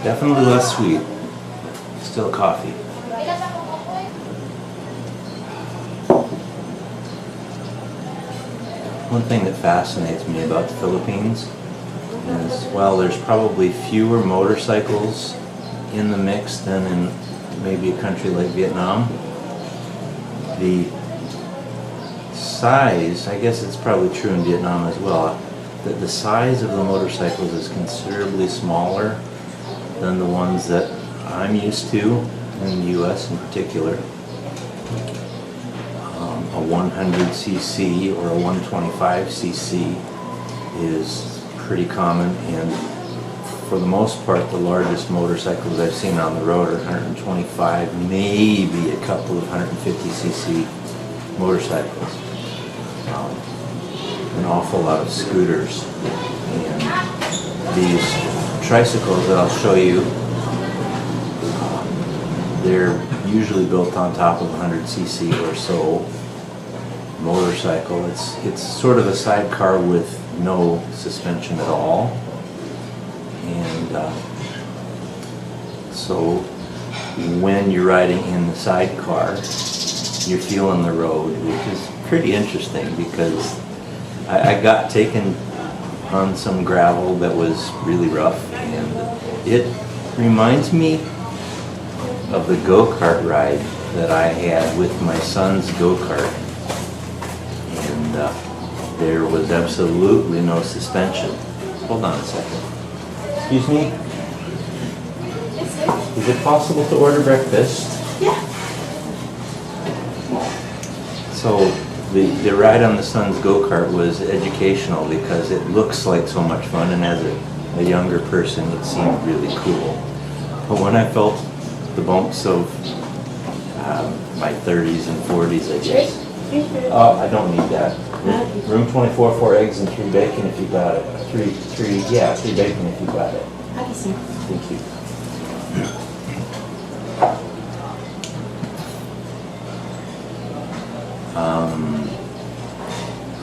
Definitely less sweet. Still coffee. One thing that fascinates me about the Philippines is, well, there's probably fewer motorcycles in the mix than in maybe a country like Vietnam. The size, I guess it's probably true in Vietnam as well, that the size of the motorcycles is considerably smaller than the ones that I'm used to in the US in particular. A 100cc or a 125cc is pretty common, and for the most part the largest motorcycles I've seen on the road are 125, maybe a couple of 150cc motorcycles. An awful lot of scooters, and these tricycles that I'll show you, they're usually built on top of 100cc or so motorcycle. It's sort of a sidecar with no suspension at all, and so when you're riding in the sidecar, you're feeling the road, which is pretty interesting because I got taken on some gravel that was really rough, and it reminds me of the go-kart ride that I had with my son's go-kart, and there was absolutely no suspension. Hold on a second. Excuse me? Is it possible to order breakfast? Yeah. So the ride on the son's go-kart was educational because it looks like so much fun, and as a younger person it seemed really cool. But when I felt the bumps of my 30s and 40s, I guess. Oh, I don't need that. Room 24, 4 eggs and 3 bacon if you got it. 3 bacon if you got it. Okay, sir. Thank you.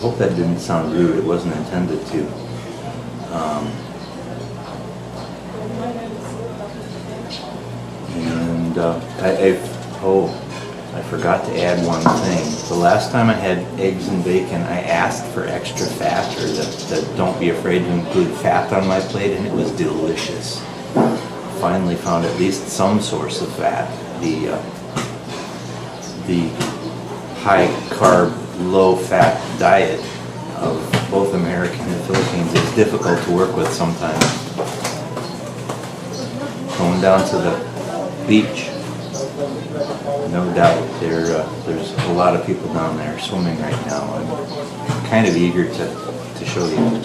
Hope that didn't sound rude. It wasn't intended to. And I forgot to add one thing. The last time I had eggs and bacon, I asked for extra fat, or that don't be afraid to include fat on my plate, and it was delicious. Finally found at least some source of fat. The high carb, low fat diet of both American and Philippines is difficult to work with sometimes. Going down to the beach, no doubt there's a lot of people down there swimming right now. I'm kind of eager to show you.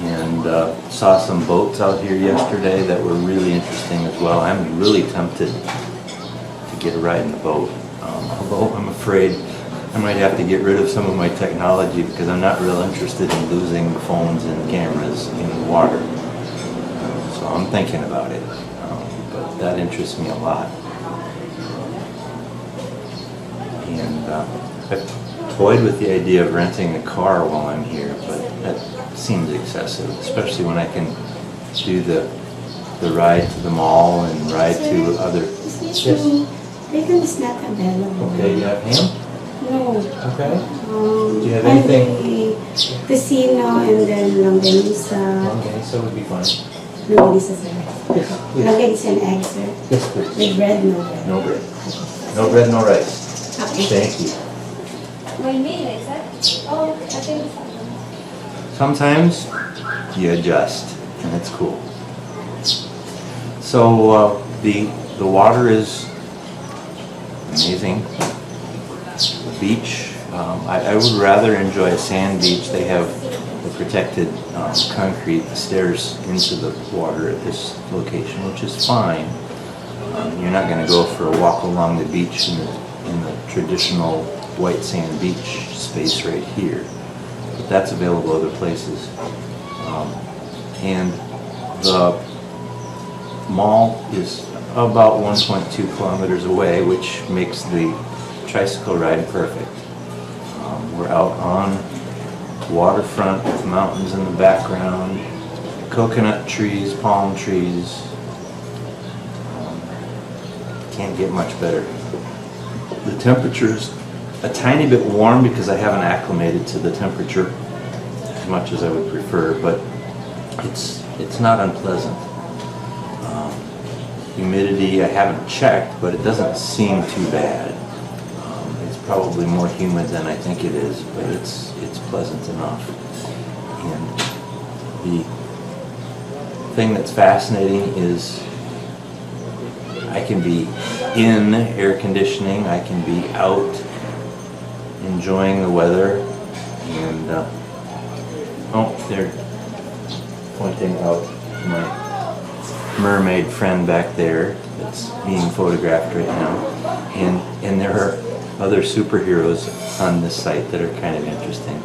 And saw some boats out here yesterday that were really interesting as well. I'm really tempted to get a ride in the boat. Although I'm afraid I might have to get rid of some of my technology because I'm not real interested in losing the phones and cameras in the water. So I'm thinking about it, but that interests me a lot. And I've toyed with the idea of renting a car while I'm here, but that seems excessive, especially when I can do the ride to the mall and ride to other... Yes. Bacon is not available. Okay, you have ham? No. Okay. Do you have anything? Tocino and then longanisa. Longanisa would be fine. Longanisa, sir. Yes, please. Longanisa and eggs, sir. Yes, please. With bread, no bread. No bread. No bread, no rice. Okay. Thank you. I think Sometimes you adjust, and it's cool. So the water is amazing. The beach, I would rather enjoy a sand beach. They have the protected concrete stairs into the water at this location, which is fine. You're not going to go for a walk along the beach in the traditional white sand beach space right here, but that's available other places. And the mall is about 1.2 kilometers away, which makes the tricycle ride perfect. We're out on waterfront with mountains in the background, coconut trees, palm trees. Can't get much better. The temperature's a tiny bit warm because I haven't acclimated to the temperature as much as I would prefer, but it's not unpleasant. Humidity, I haven't checked, but it doesn't seem too bad. It's probably more humid than I think it is, but it's pleasant enough. And the thing that's fascinating is I can be in air conditioning, I can be out enjoying the weather, and they're pointing out my mermaid friend back there that's being photographed right now, and there are other superheroes on this site that are kind of interesting.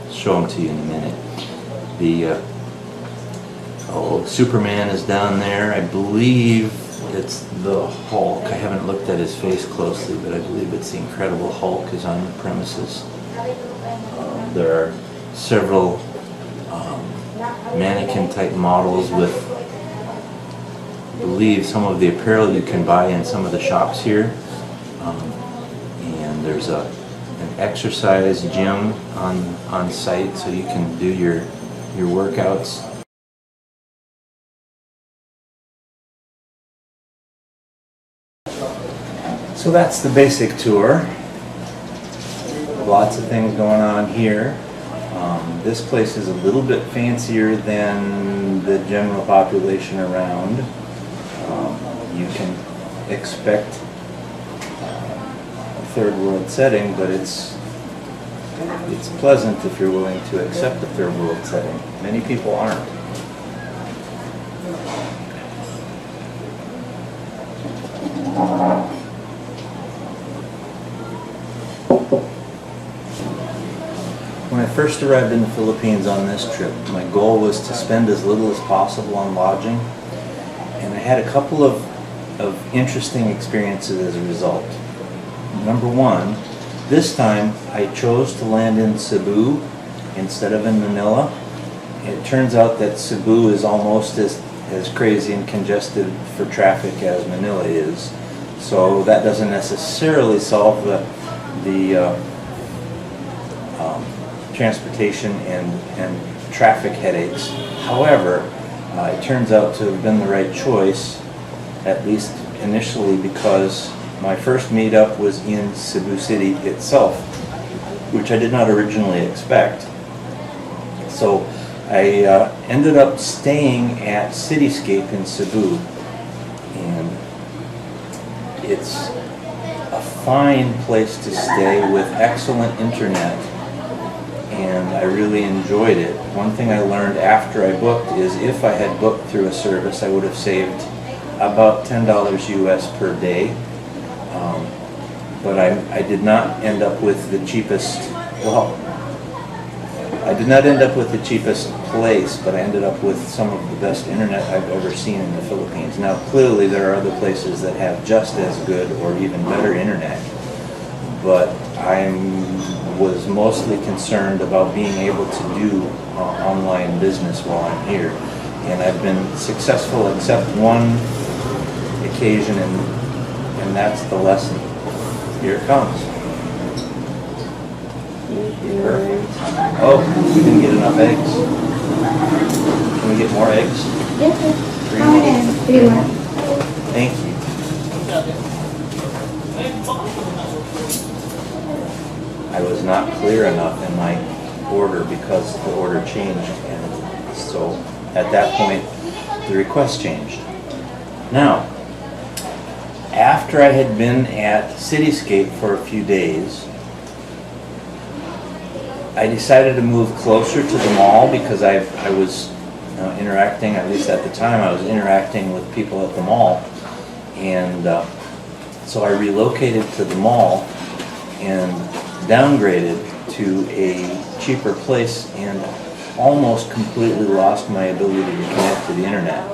I'll show them to you in a minute. The Superman is down there. I believe it's the Hulk. I haven't looked at his face closely, but I believe it's the Incredible Hulk is on the premises. There are several mannequin type models with, I believe, some of the apparel you can buy in some of the shops here. And there's an exercise gym on site, so you can do your workouts. So that's the basic tour. Lots of things going on here. This place is a little bit fancier than the general population around. You can expect a third world setting, but it's pleasant if you're willing to accept a third world setting. Many people aren't. When I first arrived in the Philippines on this trip, my goal was to spend as little as possible on lodging, and I had a couple of interesting experiences as a result. Number one, this time I chose to land in Cebu instead of in Manila. It turns out that Cebu is almost as crazy and congested for traffic as Manila is, so that doesn't necessarily solve the transportation and traffic headaches. However, it turns out to have been the right choice, at least initially, because my first meetup was in Cebu City itself, which I did not originally expect. So I ended up staying at Cityscape in Cebu, and it's a fine place to stay with excellent internet, and I really enjoyed it. One thing I learned after I booked is if I had booked through a service, I would have saved about $10 US per day. But I did not end up with the cheapest, I did not end up with the cheapest place, but I ended up with some of the best internet I've ever seen in the Philippines. Now, clearly there are other places that have just as good or even better internet, but I was mostly concerned about being able to do online business while I'm here. And I've been successful except one occasion, and that's the lesson. Here it comes. Perfect. Oh, we didn't get enough eggs. Can we get more eggs? Yes, sir. Three more. Thank you. I was not clear enough in my order because the order changed, and so at that point the request changed. Now, after I had been at Cityscape for a few days, I decided to move closer to the mall because I was interacting, at least at the time, I was interacting with people at the mall, and so I relocated to the mall and downgraded to a cheaper place and almost completely lost my ability to connect to the internet.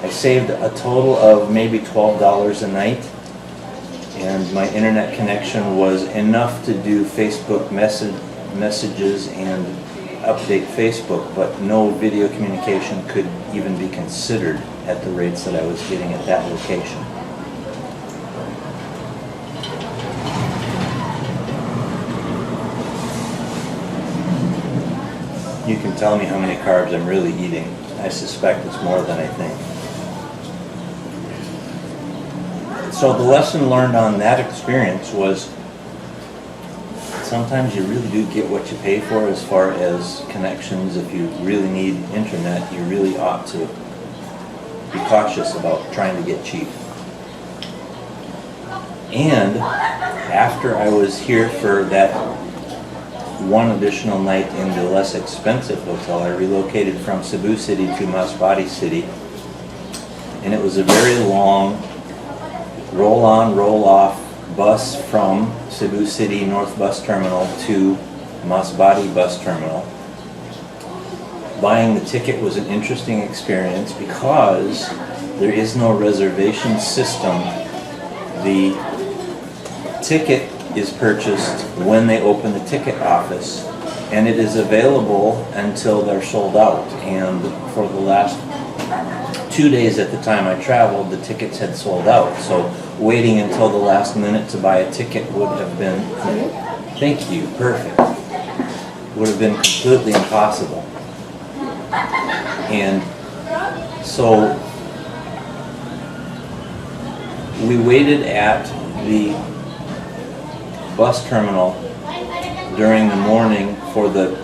I saved a total of maybe $12 a night, and my internet connection was enough to do Facebook messages and update Facebook, but no video communication could even be considered at the rates that I was getting at that location. You can tell me how many carbs I'm really eating. I suspect it's more than I think. So the lesson learned on that experience was sometimes you really do get what you pay for as far as connections. If you really need internet, you really ought to be cautious about trying to get cheap. And after I was here for that one additional night in the less expensive hotel, I relocated from Cebu City to Masbate City, and it was a very long roll-on, roll-off bus from Cebu City North Bus Terminal to Masbate Bus Terminal. Buying the ticket was an interesting experience because there is no reservation system. The ticket is purchased when they open the ticket office, and it is available until they're sold out. And for the last 2 days at the time I traveled, the tickets had sold out. So waiting until the last minute to buy a ticket would have been, thank you, perfect, would have been completely impossible. And so we waited at the bus terminal during the morning for the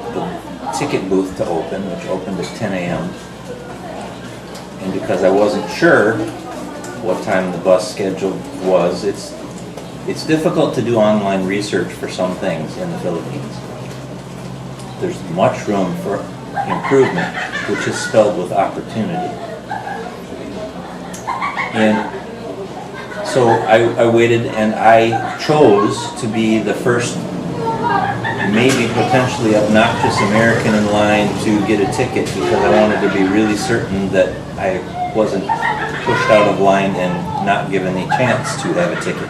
ticket booth to open, which opened at 10 a.m. And because I wasn't sure what time the bus schedule was, it's difficult to do online research for some things in the Philippines. There's much room for improvement, which is spelled with opportunity. And so I waited, and I chose to be the first, maybe potentially obnoxious American in line to get a ticket, because I wanted to be really certain that I wasn't pushed out of line and not given a chance to have a ticket.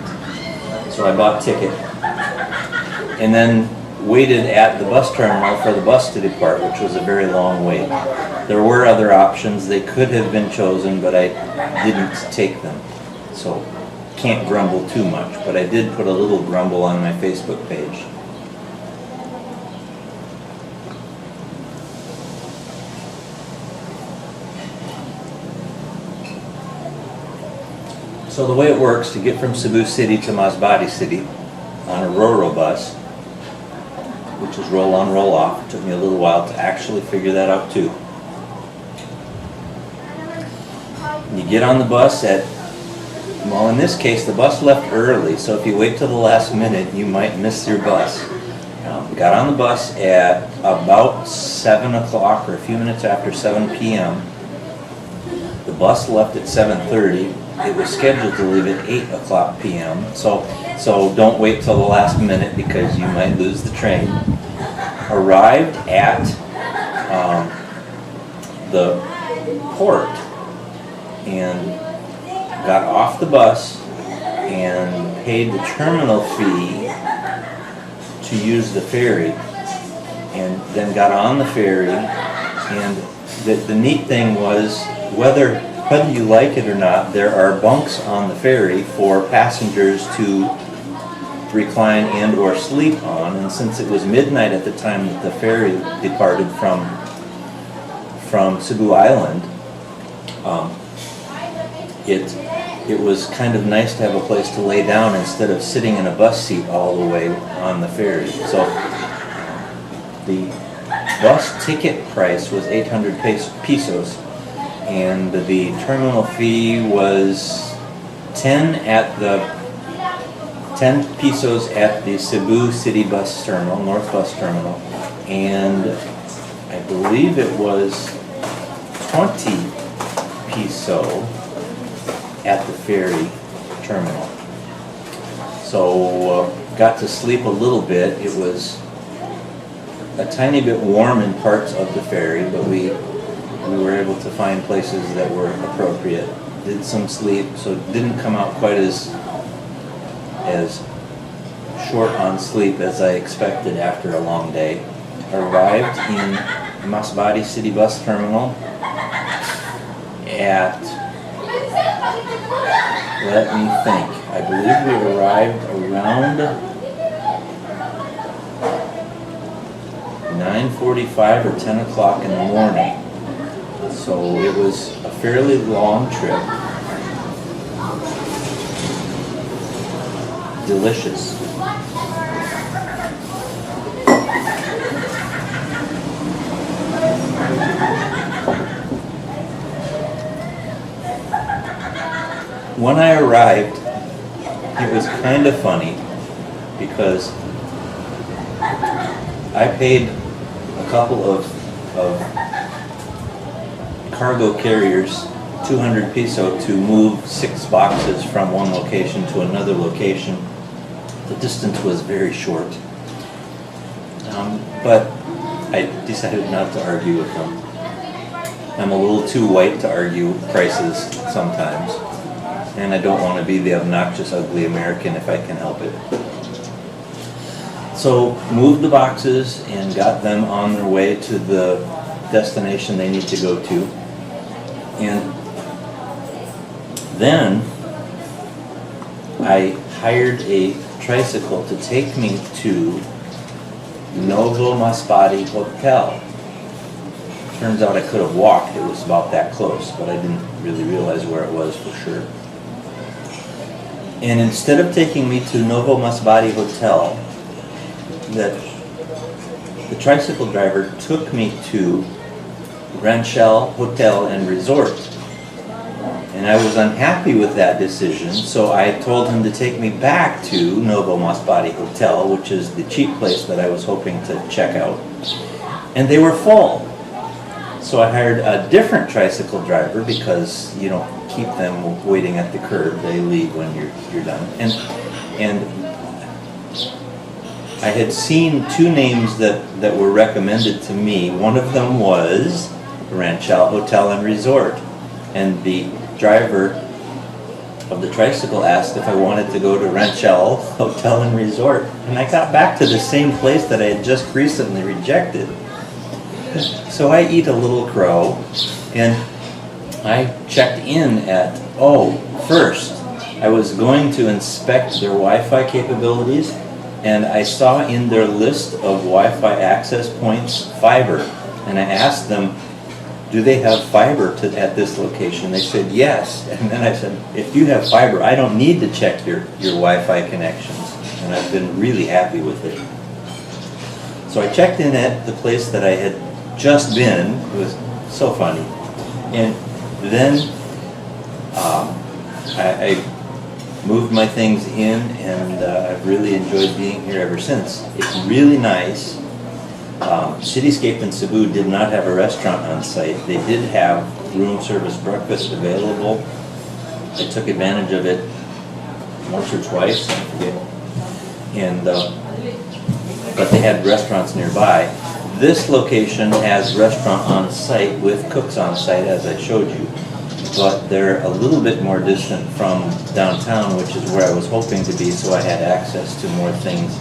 So I bought a ticket and then waited at the bus terminal for the bus to depart, which was a very long wait. There were other options. They could have been chosen, but I didn't take them. So can't grumble too much, but I did put a little grumble on my Facebook page. So the way it works to get from Cebu City to Masbate City on a Roro bus, which is roll on, roll off, it took me a little while to actually figure that out too. You get on the bus at, well, in this case the bus left early, so if you wait till the last minute you might miss your bus. Got on the bus at about 7 o'clock or a few minutes after 7 p.m. The bus left at 7:30. It was scheduled to leave at 8 o'clock p.m. So don't wait till the last minute because you might lose the train. Arrived at the port and got off the bus and paid the terminal fee to use the ferry, and then got on the ferry. And the neat thing was, whether you like it or not, there are bunks on the ferry for passengers to recline and or sleep on. And since it was midnight at the time that the ferry departed from Cebu Island, it was kind of nice to have a place to lay down instead of sitting in a bus seat all the way on the ferry. So the bus ticket price was 800 pesos, and the terminal fee was 10 pesos at the Cebu City Bus Terminal, North Bus Terminal, and I believe it was 20 peso at the ferry terminal. So got to sleep a little bit. It was a tiny bit warm in parts of the ferry, but we were able to find places that were appropriate. Did some sleep, so it didn't come out quite as short on sleep as I expected after a long day. arrived in Masbate City Bus Terminal at, let me think, I believe we arrived around 9:45 or 10 o'clock in the morning. So it was a fairly long trip. Delicious. When I arrived, it was kind of funny because I paid a couple of cargo carriers 200 peso to move 6 boxes from one location to another location. The distance was very short, but I decided not to argue with them. I'm a little too white to argue prices sometimes, and I don't want to be the obnoxious, ugly American if I can help it. So moved the boxes and got them on their way to the destination they need to go to. And then I hired a tricycle to take me to Novo Masbate Hotel. Turns out I could have walked, it was about that close, but I didn't really realize where it was for sure. And instead of taking me to Novo Masbate Hotel, the tricycle driver took me to Ranchel Hotel and Resort. And I was unhappy with that decision, so I told him to take me back to Novo Masbate Hotel, which is the cheap place that I was hoping to check out. And they were full. So I hired a different tricycle driver because you don't keep them waiting at the curb. They leave when you're done. And I had seen 2 names that were recommended to me. One of them was Ranchel Hotel and Resort. And the driver of the tricycle asked if I wanted to go to Ranchel Hotel and Resort. And I got back to the same place that I had just recently rejected. So I eat a little crow, and I checked in at, first, I was going to inspect their Wi-Fi capabilities, and I saw in their list of Wi-Fi access points fiber. And I asked them, do they have fiber at this location? They said yes. And then I said, if you have fiber, I don't need to check your Wi-Fi connections. And I've been really happy with it. So I checked in at the place that I had just been. It was so funny. And then I moved my things in, and I've really enjoyed being here ever since. It's really nice. Cityscape in Cebu did not have a restaurant on site. They did have room service breakfast available. I took advantage of it once or twice, I forget. But they had restaurants nearby. This location has restaurant on site with cooks on site, as I showed you. But they're a little bit more distant from downtown, which is where I was hoping to be, so I had access to more things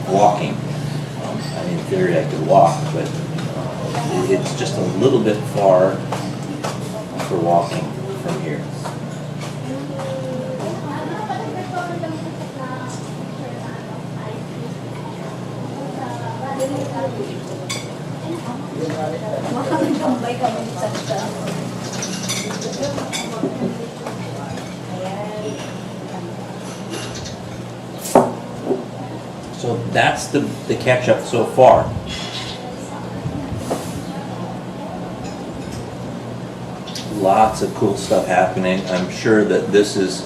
walking. In theory I could walk, but it's just a little bit far for walking from here. So that's the catch-up so far. Lots of cool stuff happening. I'm sure that this is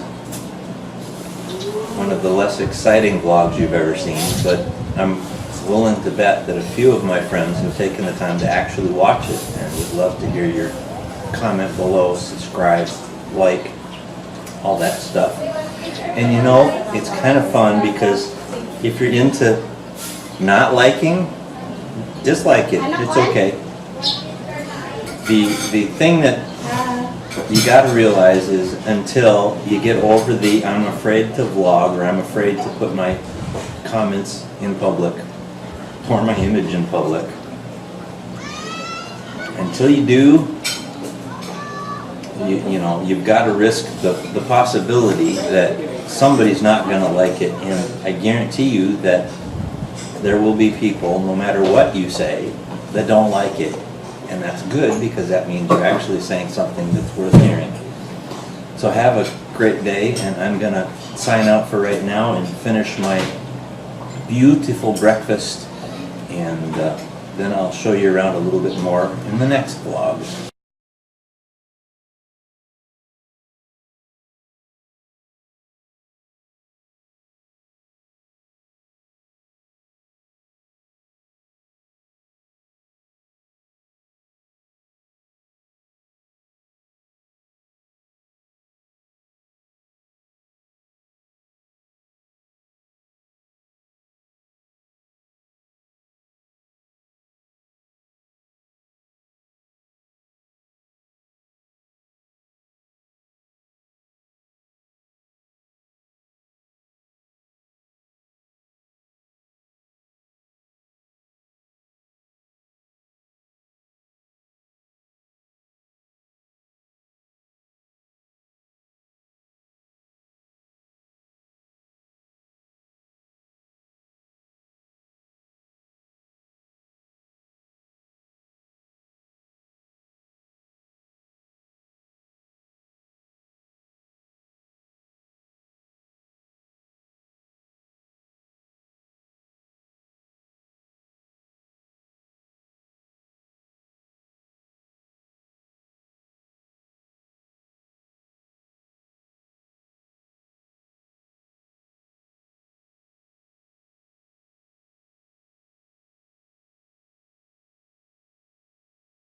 one of the less exciting vlogs you've ever seen, but I'm willing to bet that a few of my friends have taken the time to actually watch it, and would love to hear your comment below, subscribe, like, all that stuff. And you know, it's kind of fun because if you're into not liking, dislike it. It's okay. The thing that you got to realize is until you get over the I'm afraid to vlog or I'm afraid to put my comments in public for my image in public. Until you do, you know, you've got to risk the possibility that somebody's not going to like it, and I guarantee you that there will be people, no matter what you say, that don't like it. And that's good, because that means you're actually saying something that's worth hearing. So have a great day, and I'm going to sign out for right now and finish my beautiful breakfast, and then I'll show you around a little bit more in the next vlog.